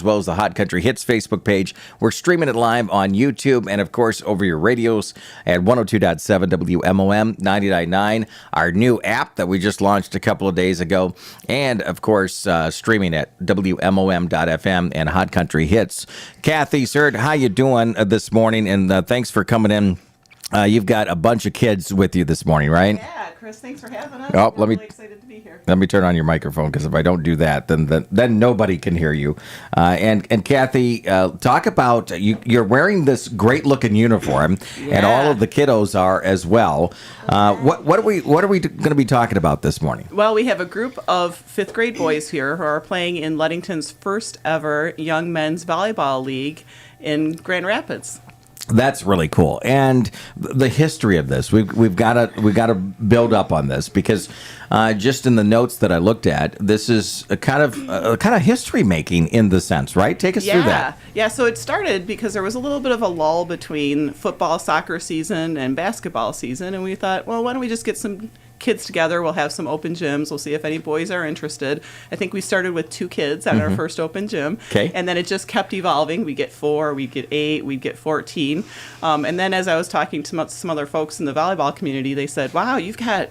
well as the Hot Country Hits Facebook page. We're streaming it live on YouTube and, of course, over your radios at 102.7 WMOM 99.9, our new app that we just launched a couple of days ago, and, of course, streaming at WMOM.FM and Hot Country Hits. Kathy Surd, how you doing this morning? And thanks for coming in. You've got a bunch of kids with you this morning, right? Yeah, Chris, thanks for having us. Oh, I'm really excited to be here. Let me turn on your microphone, because if I don't do that, then nobody can hear you. And Kathy, talk about you're wearing this great looking uniform, and all of the kiddos are as well. What are we going to be talking about this morning? Well, we have a group of fifth grade boys here who are playing in Ludington's first ever young men's volleyball league in Grand Rapids. That's really cool, and the history of this we've got to build up on this, because just in the notes that I looked at, this is a kind of history making in the sense, right? Take us through that. Yeah. So it started because there was a little bit of a lull between football, soccer season and basketball season, and we thought, well, why don't we just get some kids together? We'll have some open gyms. We'll see if any boys are interested. I think we started with 2 kids at our first open gym. Okay. And then it just kept evolving. We get 4, we get 8, we'd get 14. And then as I was talking to some other folks in the volleyball community, they said, wow, you've got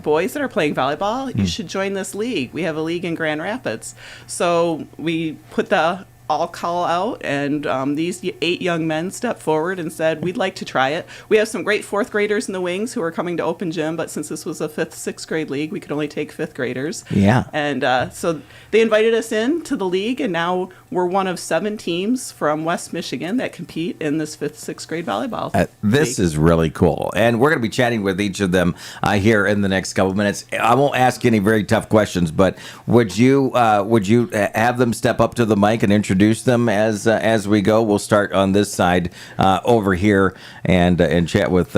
boys that are playing volleyball. You should join this league. We have a league in Grand Rapids. So we put the all call out, and these 8 young men stepped forward and said, we'd like to try it. We have some great 4th graders in the wings who are coming to open gym, but since this was a 5th, 6th grade league, we could only take 5th graders. Yeah. And so they invited us in to the league, and now we're one of 7 teams from West Michigan that compete in this 5th, 6th grade volleyball This league. is really cool, and we're going to be chatting with each of them here in the next couple of minutes. I won't ask any very tough questions, but would you have them step up to the mic and introduce them as we go? We'll start on this side over here and chat with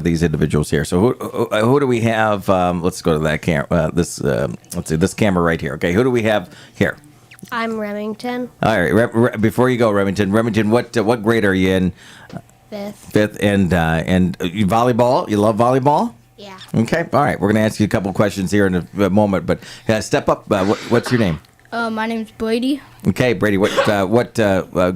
these individuals here. So who do we have? Let's go to that camera. Let's see this camera right here. Okay, who do we have here? I'm Remington. All right. Before you go, Remington, what grade are you in? 5th. 5th, and you volleyball. You love volleyball? Yeah. Okay. All right. We're going to ask you a couple questions here in a moment, but step up. What's your name? My name's Brady. Okay, Brady. What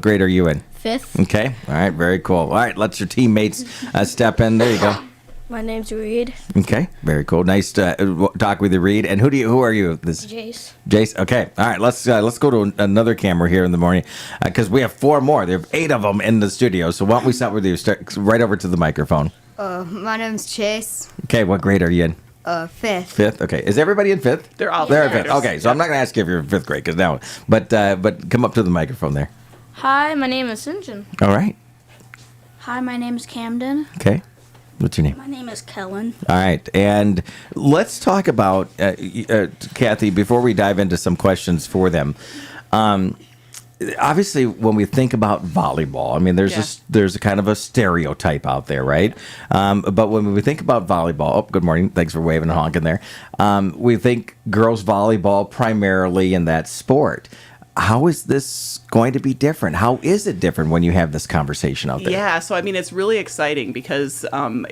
grade are you in? 5th. Okay. All right. Very cool. All right. Let your teammates step in. There you go. My name's Reid. Okay. Very cool. Nice to talk with you, Reid. And who are you? Jase. Jase. Okay. All right. Let's go to another camera here in the morning, because we have 4 more. There are 8 of them in the studio. So why don't we start with you? Start right over to the microphone. My name's Chase. Okay. What grade are you in? 5th. 5th. Okay. Is everybody in 5th? They're all They're in fifth 5th. Okay. So I'm not going to ask you if you're in 5th grade, because now, but come up to the microphone there. Hi, my name is Sinjin. All right. Hi, my name is Camden. Okay. What's your name? My name is Kellan. All right. And let's talk about, Kathy, before we dive into some questions for them. Obviously, when we think about volleyball, I mean, there's a kind of a stereotype out there, right? But when we think about volleyball, oh, good morning. Thanks for waving and honking there. We think girls volleyball primarily in that sport. How is this going to be different? How is it different when you have this conversation out there? Yeah, so I mean, it's really exciting because, in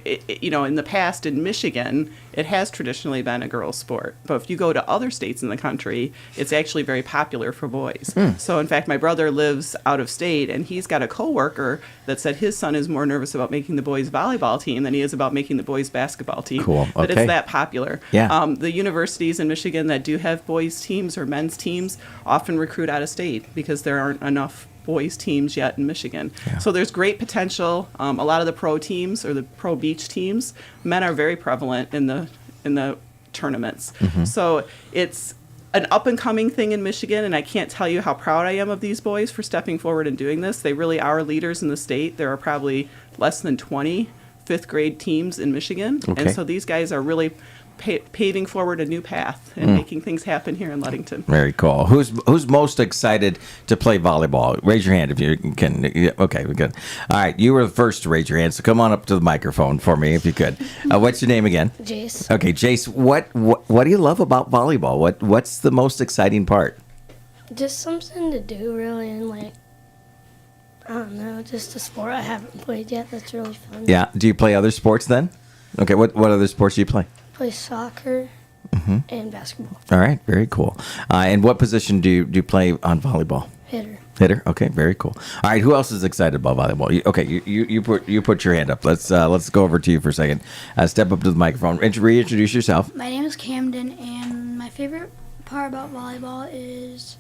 the past in Michigan, it has traditionally been a girls' sport. But if you go to other states in the country, it's actually very popular for boys. So, in fact, my brother lives out of state, and he's got a coworker that said his son is more nervous about making the boys' volleyball team than he is about making the boys' basketball team. Cool. But Okay. it's that popular. Yeah. The universities in Michigan that do have boys' teams or men's teams often recruit out of state because there aren't enough boys teams yet in Michigan. Yeah. So there's great potential. A lot of the pro teams or the pro beach teams, men are very prevalent in the tournaments. So it's an up and coming thing in Michigan, and I can't tell you how proud I am of these boys for stepping forward and doing this. They really are leaders in the state. There are probably less than 20 fifth grade teams in Michigan. Okay. And so these guys are really paving forward a new path and making things happen here in Ludington. Very cool. Who's most excited to play volleyball? Raise your hand if you can. Yeah, okay, we're good. All right, you were the first to raise your hand, so come on up to the microphone for me if you could. What's your name again? Jase. Okay, Jase. What do you love about volleyball? What's the most exciting part? Just something to do, really, and I don't know, just a sport I haven't played yet that's really fun. Yeah. Do you play other sports then? Okay. What other sports do you play? Play soccer and basketball. All right. Very cool. And what position do you play on volleyball? Hitter. Hitter. Okay, very cool. All right, who else is excited about volleyball? You put your hand up. Let's go over to you for a second. Step up to the microphone. Reintroduce yourself. My name is Camden, and my favorite part about volleyball is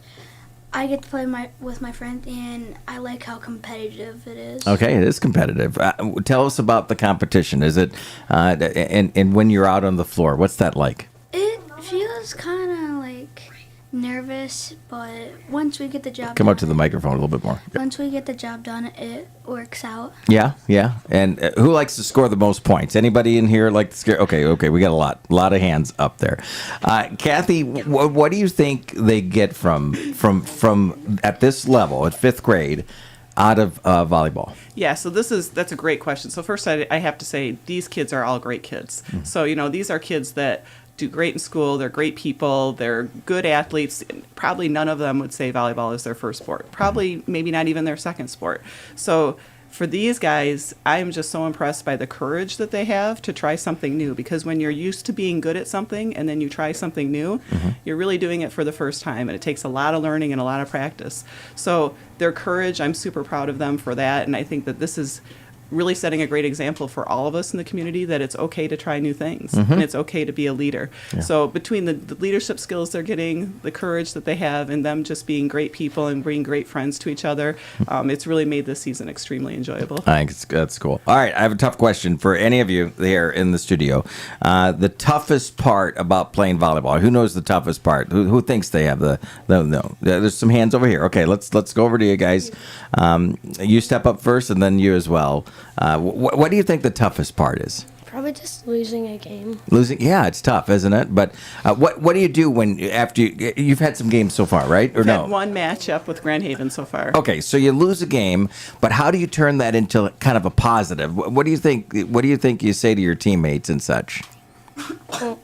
I get to play with my friend, and I like how competitive it is. Okay, it is competitive. Tell us about the competition. Is it and when you're out on the floor, what's that like? It feels kind of like nervous, but once we get the job Come done, up to the microphone a little bit more. once we get the job done, it works out. Yeah. And who likes to score the most points? Anybody in here like to score? Okay. We got a lot of hands up there. Kathy, what do you think they get from at this level, at 5th grade, out of volleyball? Yeah, so that's a great question. So first, I have to say these kids are all great kids. So these are kids that do great in school. They're great people. They're good athletes. Probably none of them would say volleyball is their first sport. Probably maybe not even their second sport. So for these guys, I'm just so impressed by the courage that they have to try something new, because when you're used to being good at something and then you try something new, you're really doing it for the first time, and it takes a lot of learning and a lot of practice. So their courage, I'm super proud of them for that, and I think that this is really setting a great example for all of us in the community, that it's okay to try new things and it's okay to be a leader. Yeah. So between the leadership skills they're getting, the courage that they have, and them just being great people and being great friends to each other, it's really made this season extremely enjoyable. I think that's cool. All right, I have a tough question for any of you there in the studio. The toughest part about playing volleyball. Who knows the toughest part? Who thinks they have no? There's some hands over here. Okay, let's go over to you guys. You step up first, and then you as well. What do you think the toughest part is? Probably just losing a game. Losing, yeah, it's tough, isn't it? But what do you do when after you've had some games so far, right? Or We've no? had one matchup with Grand Haven so far. Okay, so you lose a game, but how do you turn that into kind of a positive? What do you think? What do you think you say to your teammates and such? Well,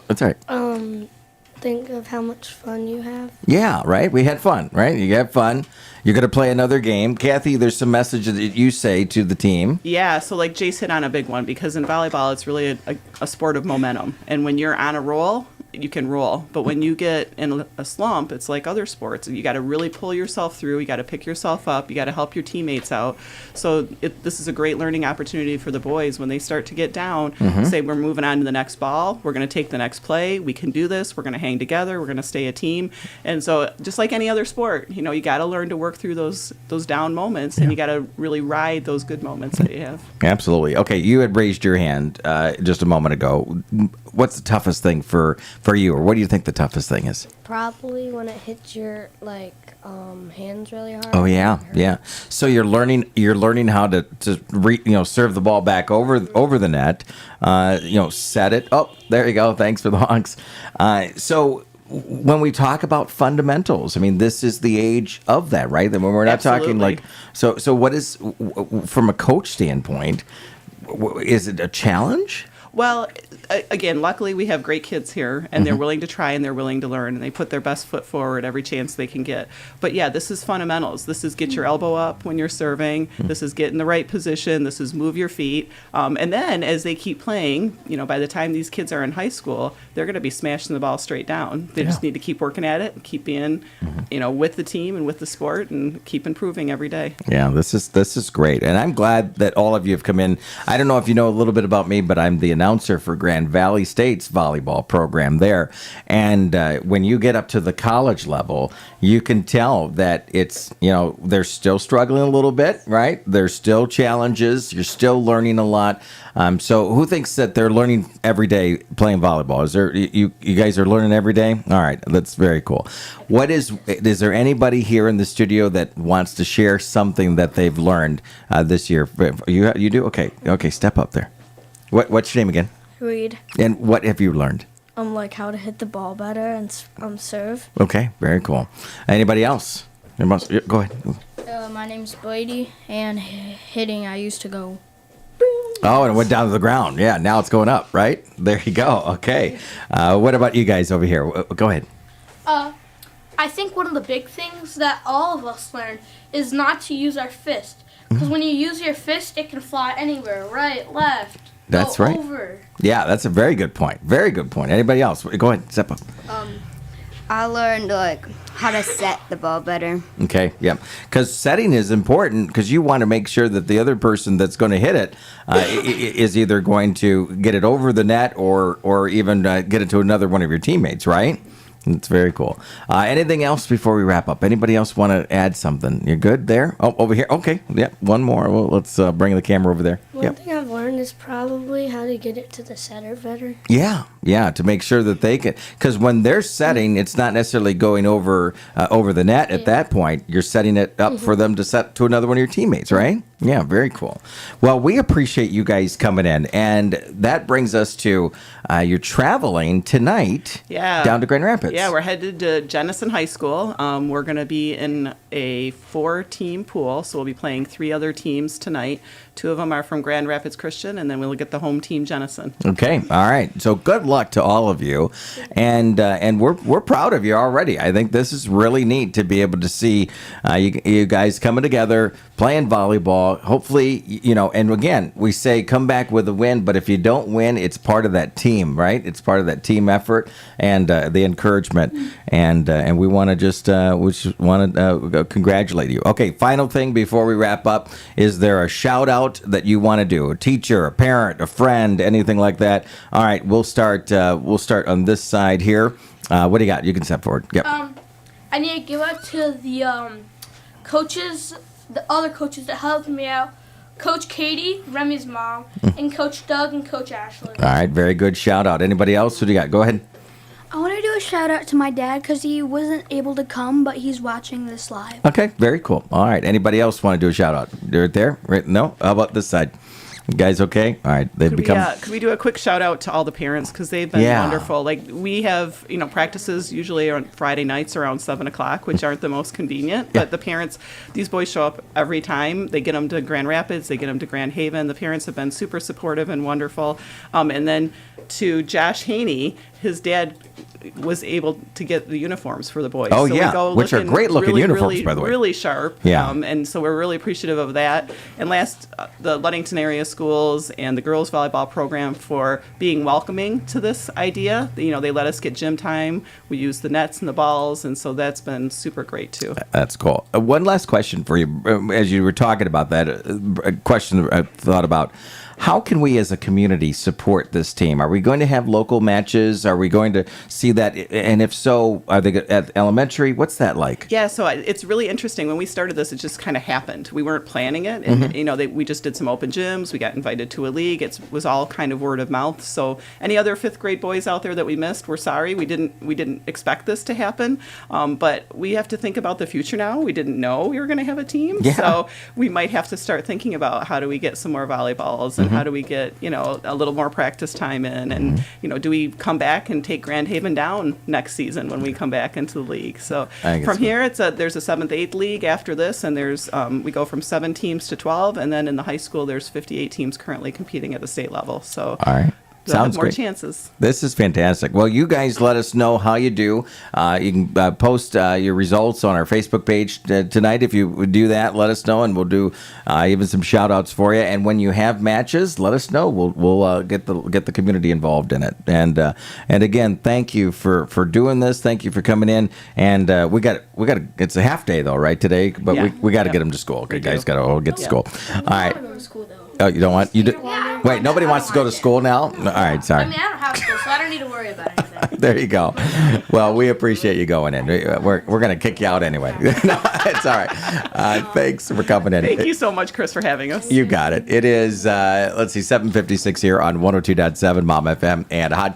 that's all right. Think of how much fun you have. Yeah, right. We had fun, right? You had fun. You're going to play another game. Kathy, there's some messages that you say to the team. Yeah, so like Jase hit on a big one, because in volleyball, it's really a sport of momentum. And when you're on a roll, you can roll. But when you get in a slump, it's like other sports. You got to really pull yourself through. You got to pick yourself up. You got to help your teammates out. So this is a great learning opportunity for the boys when they start to get down. Say, we're moving on to the next ball. We're going to take the next play. We can do this. We're going to hang together. We're going to stay a team. And so just like any other sport, you got to learn to work through those down moments, and you got to really ride those good moments that you have. Absolutely. Okay, you had raised your hand just a moment ago. What's the toughest thing for you, or what do you think the toughest thing is? Probably when it hits your hands really hard. Oh yeah. So you're learning how to serve the ball back over the net. Set it. Oh, there you go. Thanks for the honks. So when we talk about fundamentals, I mean, this is the age of that, right? When we're not Absolutely. talking like so. What is, from a coach standpoint, is it a challenge? Well, again, luckily we have great kids here, and they're willing to try and they're willing to learn, and they put their best foot forward every chance they can get. But yeah, this is fundamentals. This is get your elbow up when you're serving. This is get in the right position. This is move your feet. And then as they keep playing, by the time these kids are in high school, they're going to be smashing the ball straight down. They just need to keep working at it and keep being, with the team and with the sport, and keep improving every day. Yeah, this is great, and I'm glad that all of you have come in. I don't know if you know a little bit about me, but I'm the announcer for Grand Valley State's volleyball program there. And when you get up to the college level, you can tell that it's, they're still struggling a little bit, right? There's still challenges. You're still learning a lot. So who thinks that they're learning every day playing volleyball? Is there, you guys are learning every day? All right, that's very cool. Is there anybody here in the studio that wants to share something that they've learned this year? You do? Okay, step up there. What's your name again? Reid. And what have you learned? Like how to hit the ball better and serve. Okay, very cool. Anybody else? Go ahead. My name's Brady, and hitting, I used to go. Oh, and it went down to the ground. Yeah, now it's going up, right? There you go. Okay. What about you guys over here? Go ahead. I think one of the big things that all of us learn is not to use our fist. Because when you use your fist, it can fly anywhere, right, left. That's go right. Over. Yeah, that's a very good point. Very good point. Anybody else? Go ahead, step up. I learned like how to set the ball better. Okay, yeah. Because setting is important because you want to make sure that the other person that's going to hit it is either going to get it over the net or even get it to another one of your teammates, right? It's very cool. Anything else before we wrap up? Anybody else want to add something? You're good there? Oh, over here. Okay. Yep. One more. Well, let's bring the camera over there. One thing I've learned is probably how to get it to the setter better. Yeah. To make sure that they can, because when they're setting, it's not necessarily going over the net at that point. You're setting it up for them to set to another one of your teammates, right? Yeah. Very cool. Well, we appreciate you guys coming in, and that brings us to you're traveling tonight. Yeah. Down to Grand Rapids. Yeah, we're headed to Jenison High School. We're going to be in a 4-team pool, so we'll be playing 3 other teams tonight. 2 of them are from Grand Rapids Christian, and then we'll get the home team, Jenison. Okay, all right. So good luck to all of you, and we're proud of you already. I think this is really neat to be able to see you guys coming together, playing volleyball. Hopefully, and again, we say come back with a win, but if you don't win, it's part of that team, right? It's part of that team effort and the encouragement, and we want to just congratulate you. Okay, final thing before we wrap up, is there a shout out that you want to do? A teacher, a parent, a friend, anything like that? All right, we'll start on this side here. What do you got? You can step forward. Yep. I need to give out to the coaches, the other coaches that helped me out. Coach Katie, Remy's mom, and Coach Doug and Coach Ashley. All right, very good shout out. Anybody else? Who do you got? Go ahead. I want to do a shout out to my dad because he wasn't able to come, but he's watching this live. Okay, very cool. All right, anybody else want to do a shout out? Right there? Right? No? How about this side? You guys okay? All right, they've become. Could we do a quick shout out to all the parents because they've been wonderful. Like we have, practices usually on Friday nights around 7:00, which aren't the most convenient. But the parents, these boys show up every time. They get them to Grand Rapids, they get them to Grand Haven. The parents have been super supportive and wonderful. And then to Jase Hoenie, his dad was able to get the uniforms for the boys. Oh, so yeah, we go which are great looking uniforms, really, by the way. Really sharp. Yeah. And so we're really appreciative of that. And last, the Ludington area schools and the girls volleyball program for being welcoming to this idea. They let us get gym time. We use the nets and the balls, and so that's been super great too. That's cool. One last question for you. As you were talking about that, a question I thought about. How can we as a community support this team? Are we going to have local matches? Are we going to see that? And if so, are they at elementary? What's that like? Yeah, so it's really interesting. When we started this, it just kind of happened. We weren't planning it. And, we just did some open gyms. We got invited to a league. It was all kind of word of mouth. So any other 5th grade boys out there that we missed, we're sorry. We didn't expect this to happen. But we have to think about the future now. We didn't know we were going to have a team. Yeah. So we might have to start thinking about how do we get some more volleyballs and how do we get, a little more practice time in? And, do we come back and take Grand Haven down next season when we come back into the league? So from here, there's a 7th, 8th league after this, and there's we go from 7 teams to 12, and then in the high school, there's 58 teams currently competing at the state level. So all right. Sounds more great. Chances. This is fantastic. Well, you guys let us know how you do. You can post your results on our Facebook page tonight. If you would do that, let us know, and we'll do even some shout outs for you. And when you have matches, let us know. We'll get the community involved in it. And again, thank you for doing this. Thank you for coming in. And we got it's a half day though, right, today? But we got to get them to school. Okay, guys got to all get to school. All right. Oh, you don't want you do? Wait, nobody wants to go to school now? All right, sorry. I mean, I don't have school, so I don't need to worry about anything. There you go. Well, we appreciate you going in. We're going to kick you out anyway. No, it's all right. Thanks for coming in. Thank you so much, Chris, for having us. You got it. It is, 7:56 here on 102.7 Mom FM and Hot